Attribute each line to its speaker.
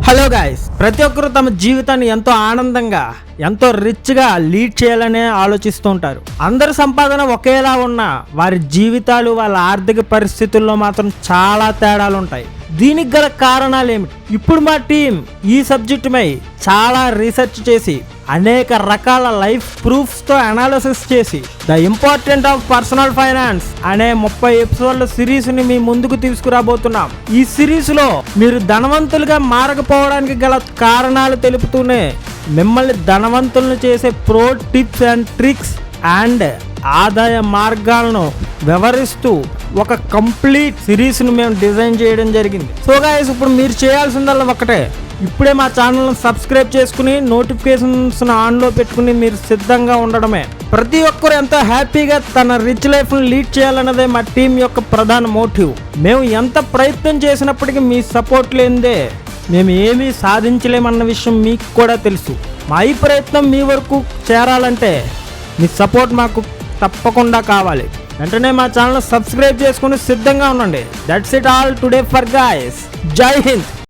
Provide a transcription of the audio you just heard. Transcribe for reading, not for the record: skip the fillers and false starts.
Speaker 1: Hello guys, ప్రతి ఒక్కరూ తమ జీవితాన్ని ఎంతో ఆనందంగా ఎంతో రిచ్గా లీడ్ చేయాలనే ఆలోచిస్తూ ఉంటారు. అందరి సంపాదన ఒకేలా ఉన్నా వారి జీవితాలు వాళ్ళ ఆర్థిక పరిస్థితుల్లో మాత్రం చాలా తేడాలు ఉంటాయి. దీనికి గల కారణాలు ఏమిటి? ఇప్పుడు మా టీం ఈ సబ్జెక్టుపై చాలా రీసెర్చ్ చేసి అనేక రకాల లైఫ్ ప్రూఫ్స్ తో అనాలిసిస్ చేసి the important of personal finance అనే 30 ఎపిసోడ్ల సిరీస్ ని మీ ముందుకు తీసుకురాబోతున్నాం. ఈ సిరీస్ లో మీరు ధనవంతులుగా మారకపోవడానికి గల కారణాలు తెలుపుతూనే మిమ్మల్ని ధనవంతులను చేసే pro tips and tricks and ఆదాయ మార్గాలను వివరిస్తూ ఒక కంప్లీట్ సిరీస్ ను మేము డిజైన్ చేయడం జరిగింది. సో గైస్, ఇప్పుడు మీరు చేయాల్సిందల్లా ఒకటే, ఇప్పుడే మా ఛానల్ని సబ్స్క్రైబ్ చేసుకుని నోటిఫికేషన్స్ ఆన్లో పెట్టుకుని మీరు సిద్ధంగా ఉండడమే. ప్రతి ఒక్కరు ఎంతో హ్యాపీగా తన రిచ్ లైఫ్ను లీడ్ చేయాలన్నదే మా టీం యొక్క ప్రధాన మోటివ్. మేము ఎంత ప్రయత్నం చేసినప్పటికీ మీ సపోర్ట్ లేనిదే మేము ఏమీ సాధించలేమన్న విషయం మీకు కూడా తెలుసు. మా ఈ ప్రయత్నం మీ వరకు చేరాలంటే మీ సపోర్ట్ మాకు తప్పకుండా కావాలి. వెంటనే మా ఛానల్ సబ్స్క్రైబ్ చేసుకుని సిద్ధంగా ఉండండి. That's it all today for guys. జై హింద్.